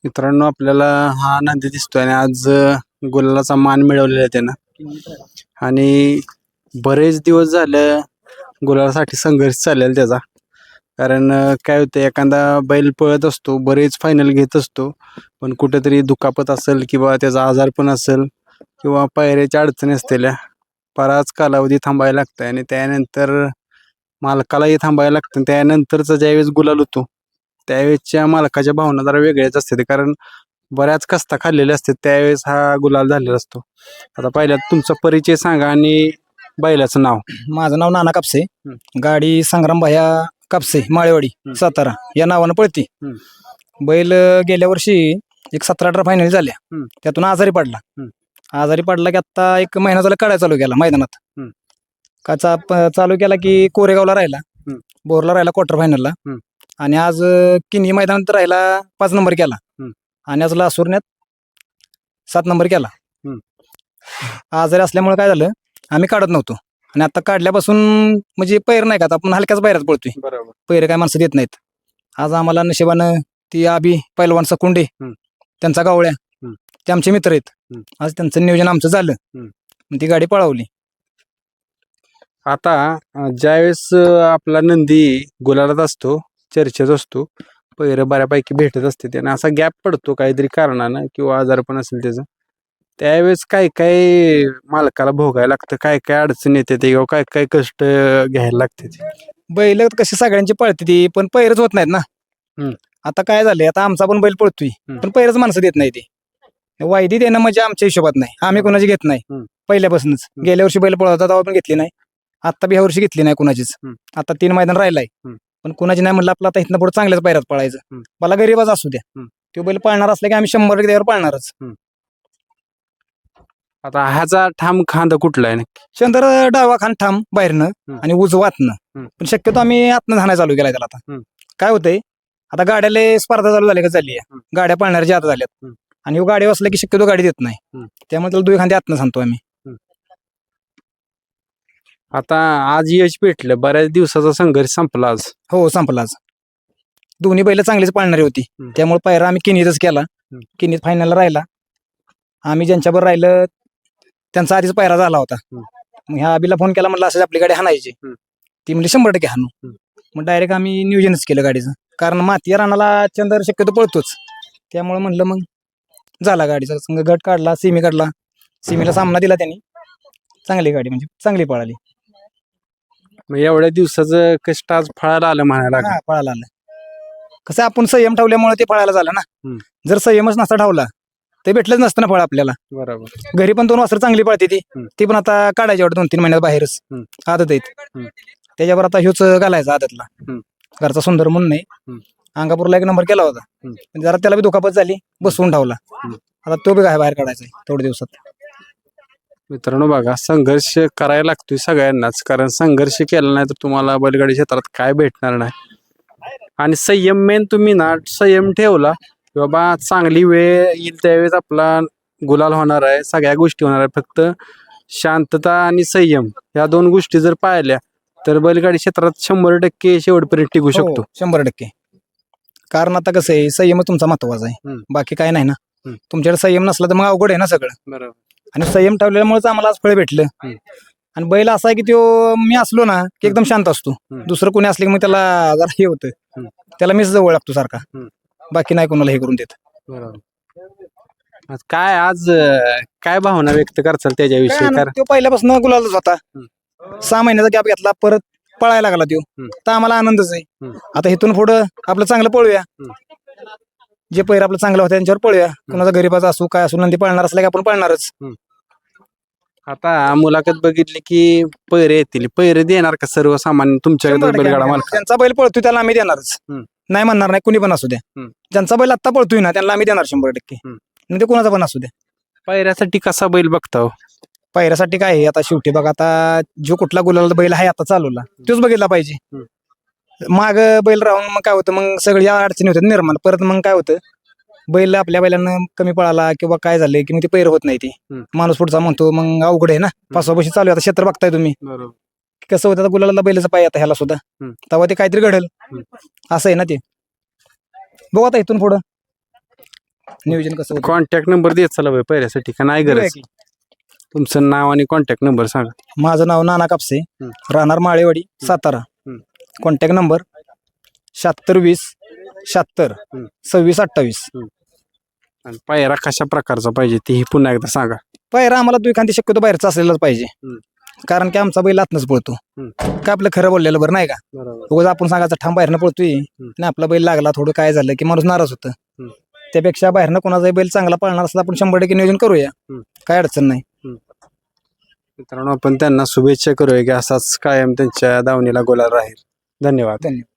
मित्रांनो आपल्याला हा नंदी दिसतोय आणि आज गुलालाचा मान मिळवलेला आहे त्यानं आणि बरेच दिवस झालं गुलालासाठी संघर्ष चाललेला त्याचा. कारण काय होतं एखादा बैल पळत असतो बरेच फायनल घेत असतो पण कुठेतरी दुखापत असेल किंवा त्याचा आजार पण असेल किंवा पायऱ्याच्या अडचणी असलेल्या बराच कालावधी थांबायला लागतं आणि त्यानंतर मालकालाही थांबायला लागतं. त्यानंतरचा ज्यावेळेस गुलाल होतो त्यावेळेसच्या मालकाच्या भावना जरा वेगळ्याच असते कारण बऱ्याच कष्टा खाल्लेले असते त्यावेळेस हा गुलाल झालेला असतो. आता पहिल्या तुमचा परिचय सांगा आणि बैलाचं नाव. माझं नाव नाना कापसे. हं. गाडी संग्राम भाया कापसे माळेवाडी सातारा या नावानं पळती. हं. बैल गेल्या वर्षी एक 17-18 फायनल झाल्या. हं. त्यातून आजारी पडला. हं. आजारी पडला की आता एक महिना झाला काढायला चालू केला मैदानात. हं. चालू केला की कोरेगावला राहिला, हं. बोरला राहिला क्वार्टर फायनलला हं. आणि आज किनी मैदानात राहिला 5 नंबर केला हं. आणि आज लासूरण्यात 7 नंबर केला. हं. आजारी असल्यामुळे काय झालं आम्ही काढत नव्हतो आणि आता काढल्यापासून म्हणजे पैर नाही का आता आपण हलक्याच बाहेरच पळतोय. बरोबर. पैर काय माणसं देत नाहीत. आज आम्हाला नशिबानं ती आबी पैलवान सकुंडे हं. त्यांचा गावळ्या हं. ते आमचे मित्र आहेत. हं. आज त्यांचं नियोजन आमचं झालं. मग ती गाडी पळवली. आता ज्यावेळेस आपला नंदी गुलालात असतो चर्चेत असतो पैर बऱ्यापैकी भेटत असते त्याने असा गॅप पडतो काहीतरी कारणानं किंवा आजार पण असेल त्याचा त्यावेळेस काय काय मालकाला भोगायला लागतं काय काय अडचण येते ते किंवा काय काय कष्ट घ्यायला लागते ते. बैल कशी सगळ्यांची पळते ती पण पैरच होत नाहीत ना. हं. आता काय झालंय आता आमचा पण बैल पळतोय हं. पण पैरच माणसं देत नाही ते. वायदी देणं म्हणजे आमच्या हिशोबात नाही. आम्ही कोणाची घेत नाही हं. पहिल्यापासूनच. हं. गेल्या वर्षी बैल पळवता तेव्हा पण घेतली नाही. आता बी ह्या वर्षी घेतली नाही कुणाचीच. हं. आता 3 मैदान राहिलाय हं. पण कुणाची नाही म्हणलं आपलं आता इथनं पुढे चांगल्याच पैरात पळायचं. हं. मला गरीबाच असू द्या. हं. तो बैल पळणार असला की आम्ही 100% त्यावर पळणारच. आता ह्याचा ठाम खांदा कुठला आहे नक्की? चंद्र डावा खान ठाम बाहेरनं हं. आणि उजवा आतनं. हं. पण शक्यतो आम्ही आतनं धाणाय चालू केलाय त्याला. आता हं. काय होतंय आता गाड्याला स्पर्धा चालू झाली का झाली हं. गाड्या पळणाऱ्या आता झाल्यात हं. आणि ह्यो गाडी असला की शक्यतो गाडी देत नाही. हं. त्यामुळे त्याला 2 खांदे आतनं सांगतो आम्ही. आता आज यश भेटलं बऱ्याच दिवसाचा संघर्ष संपला आज. हो संपला आज. दोन्ही बैल चांगलीच पाळणारी होती. हं. त्यामुळे पायरा आम्ही किनीतच केला. किनीत फायनलला राहिला. आम्ही ज्यांच्यावर राहिलं त्यांचा आधीच पायरा झाला होता. मग ह्या आबीला फोन केला म्हटलं असं आपली गाडी हाणायची. ती म्हणजे 100% हाणू. मग डायरेक्ट आम्ही नियोजनच केलं गाडीचं कारण माती रानाला चंद्र शक्यतो पळतोच. त्यामुळे म्हणलं मग झाला गाडीचा संघ गट काढला सेमी काढला. सेमीला सामना दिला त्यांनी. चांगली गाडी म्हणजे चांगली पळाली. मग एवढ्या दिवसाचं कष्ट आज फळाला आलं म्हणायला लागलं. हा, पळायला आलं. कसं आपण संयम ठेवल्यामुळे ते फळायला झालं ना. जर संयमच नसता ठेवला ते भेटलंच नसतं ना फळ आपल्याला. बरोबर. घरी पण 2 वासरं चांगली पळते ती पण आता काढायची एवढं 2-3 महिन्यात बाहेरच आदत आहेत. त्याच्यावर आता ह्योच घालायचा आदतला. घरचा सुंदर म्हणून नाही अंगापूरला 1 नंबर केला होता. पण जरा त्याला बी दुखापत झाली बसवून ठेवला. आता तो बी काय बाहेर काढायचा थोड्या दिवसात. मित्रांनो बघा संघर्ष करायला लागतोय सगळ्यांनाच कारण संघर्ष केला नाही तर तुम्हाला बैलगाडी क्षेत्रात काय भेटणार नाही. आणि संयम मेन तुम्ही ना संयम ठेवला की बाबा चांगली वेळ येईल त्यावेळेस आपला गुलाल होणार आहे सगळ्या गोष्टी होणार आहे. फक्त शांतता आणि संयम या 2 गोष्टी जर पाळल्या तर बैलगाडी क्षेत्रात 100% शेवटपर्यंत टिकू शकतो. 100%. कारण आता कसं आहे संयम तुमचा महत्वाचा आहे. बाकी काय नाही ना. तुमच्याकडे संयम नसला तर मग अवघड आहे ना सगळं. बरोबर. आणि संयम ठेवल्यामुळेच आम्हाला आज फळ भेटलं. आणि बैल असा आहे की तो मी असलो ना की एकदम शांत असतो. दुसरं कोणी असले की मग त्याला जरा हे होतं. त्याला मीच जवळ लागतो सारखा. बाकी नाही कोणाला हे करून देत. बरोबर. काय आज काय भावना व्यक्त करचाल त्याच्याविषयी? तो पहिल्यापासून गुलालच होता. 6 महिन्याचा गॅप घेतला परत पळायला लागला तो. तर आम्हाला आनंदच आहे. आता इथून पुढं आपलं चांगलं पळूया. जे पैर आपलं चांगलं होतं त्यांच्यावर पळूया. कुणाचा गरीबाचा असू काय असू नंदी पळणार असला की आपण पळणारच. आता मुलाखत बघितली की पैरे येतील पैरे देणार का सर्वसामान्य तुमच्याकडे बैलगाडा मालक? ज्यांचा बैल पळतोय त्याला आम्ही देणारच. नाही म्हणणार नाही कुणी पण असू द्या. ज्यांचा बैल आत्ता पळतोय ना त्यांना आम्ही देणार 100%. म्हणजे कुणाचा पण असू द्या. पैऱ्यासाठी कसा बैल बघता हो? पैऱ्यासाठी काय आहे आता शेवटी बघा आता जो कुठला गुलाला बैल आहे आता चालवला तोच बघितला पाहिजे. माग बैल राहून मग काय होतं मग सगळी अडचणी होतात निर्माण. परत मग काय होतं बैल आपल्या बैलांना कमी पळाला किंवा काय झालंय की मग ती पैर होत नाही. ती माणूस पुढचा म्हणतो मग अवघड आहे ना. 5-6 वर्ष चालू आहे आता क्षेत्र बघताय तुम्ही. कसं होतं आता गुलाला बैलाचा पाय आता ह्याला सुद्धा तेव्हा ते काहीतरी घडल असं आहे ना ते. बघू आता इथून पुढं नियोजन कसं होतं कॉन्टॅक्ट नंबर देत चला बाई पहिल्यासाठी का नाही देऊया गरज की. तुमचं नाव आणि कॉन्टॅक्ट नंबर सांगा. माझं नाव नाना कापसे, राहणार माळेवाडी, सातारा. Contact number 7620 76 26 28. आणि पायरा कशा प्रकारचा पाहिजे तेही पुन्हा एकदा सांगा. पायरा आम्हाला दुखांती शक्यतो बाहेरचा असलेलाच पाहिजे, कारण की आमचा बैल आतनच पळतो. का आपलं खरं बोललेलं बरं नाही का? उगाच आपण सांगायचं ठाम बाहेरनं पळतोय आणि आपला बैल लागला थोडं काय झालं की माणूस नाराज होतं. त्यापेक्षा बाहेरनं कोणाचा बैल चांगला पळणार असला आपण 100% नियोजन करूया, काय अडचण नाही. मित्रांनो आपण त्यांना शुभेच्छा करूया की असाच कायम त्यांच्या दावणीला गोलाल राहील. धन्यवाद. धन्यवाद.